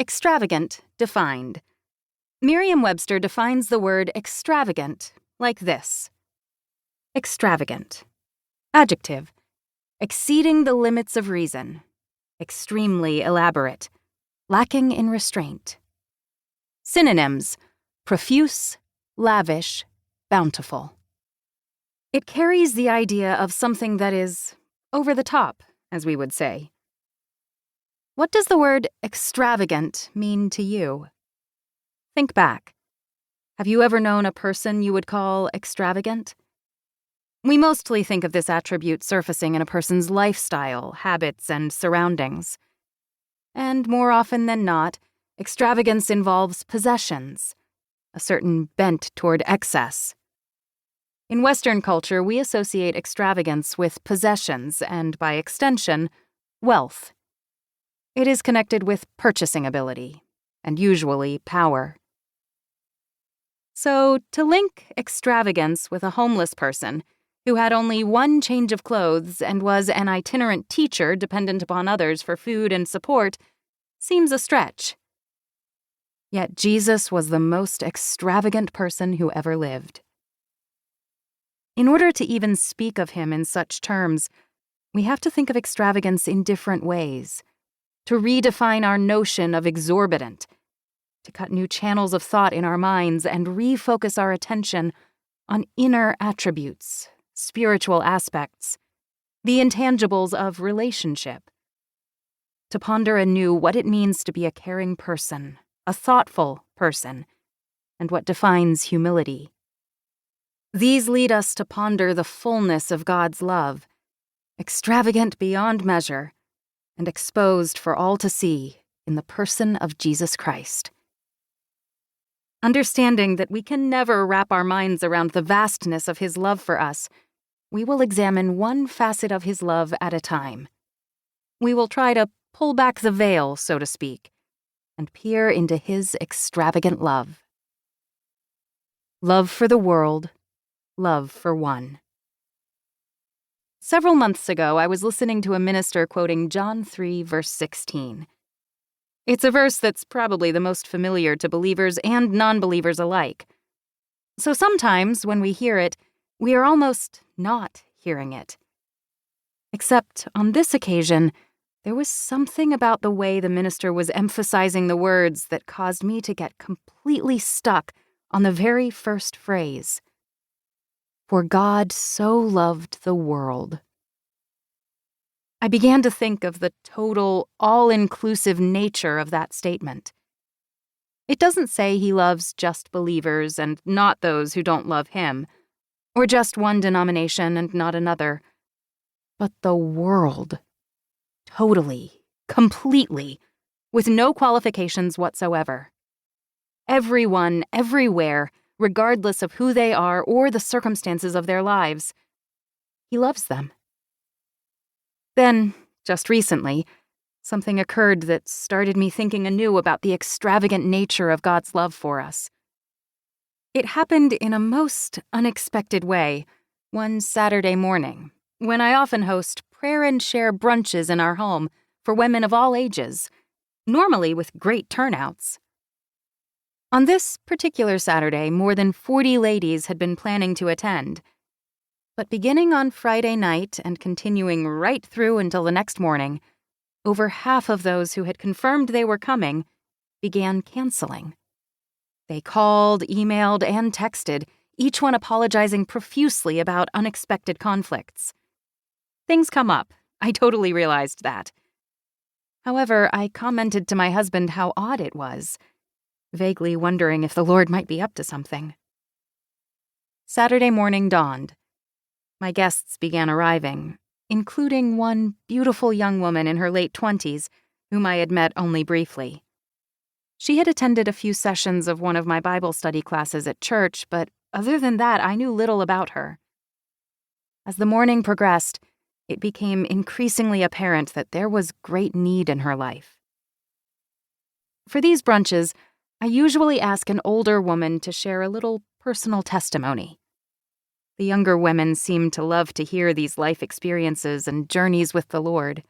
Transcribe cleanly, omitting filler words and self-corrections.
Extravagant defined. Merriam-Webster defines the word extravagant like this. Extravagant. Adjective. Exceeding the limits of reason. Extremely elaborate. Lacking in restraint. Synonyms. Profuse, lavish, bountiful. It carries the idea of something that is over the top, as we would say. What does the word extravagant mean to you? Think back. Have you ever known a person you would call extravagant? We mostly think of this attribute surfacing in a person's lifestyle, habits, and surroundings. And more often than not, extravagance involves possessions, a certain bent toward excess. In Western culture, we associate extravagance with possessions and, by extension, wealth. It is connected with purchasing ability, and usually power. So, to link extravagance with a homeless person who had only one change of clothes and was an itinerant teacher dependent upon others for food and support seems a stretch. Yet Jesus was the most extravagant person who ever lived. In order to even speak of him in such terms, we have to think of extravagance in different ways, to redefine our notion of exorbitant, to cut new channels of thought in our minds and refocus our attention on inner attributes, spiritual aspects, the intangibles of relationship, to ponder anew what it means to be a caring person, a thoughtful person, and what defines humility. These lead us to ponder the fullness of God's love, extravagant beyond measure, and exposed for all to see in the person of Jesus Christ. Understanding that we can never wrap our minds around the vastness of his love for us, we will examine one facet of his love at a time. We will try to pull back the veil, so to speak, and peer into his extravagant love. Love for the world, love for one. Several months ago, I was listening to a minister quoting John 3, verse 16. It's a verse that's probably the most familiar to believers and non-believers alike. So sometimes, when we hear it, we are almost not hearing it. Except on this occasion, there was something about the way the minister was emphasizing the words that caused me to get completely stuck on the very first phrase. For God so loved the world. I began to think of the total, all-inclusive nature of that statement. It doesn't say he loves just believers and not those who don't love him, or just one denomination and not another, but the world. Totally, completely, with no qualifications whatsoever. Everyone, everywhere, regardless of who they are or the circumstances of their lives. He loves them. Then, just recently, something occurred that started me thinking anew about the extravagant nature of God's love for us. It happened in a most unexpected way one Saturday morning, when I often host prayer and share brunches in our home for women of all ages, normally with great turnouts. On this particular Saturday, more than 40 ladies had been planning to attend. But beginning on Friday night and continuing right through until the next morning, over half of those who had confirmed they were coming began canceling. They called, emailed, and texted, each one apologizing profusely about unexpected conflicts. Things come up. I totally realized that. However, I commented to my husband how odd it was, vaguely wondering if the Lord might be up to something. Saturday morning dawned. My guests began arriving, including one beautiful young woman in her late 20s, whom I had met only briefly. She had attended a few sessions of one of my Bible study classes at church, but other than that, I knew little about her. As the morning progressed, it became increasingly apparent that there was great need in her life. For these brunches, I usually ask an older woman to share a little personal testimony. The younger women seem to love to hear these life experiences and journeys with the Lord.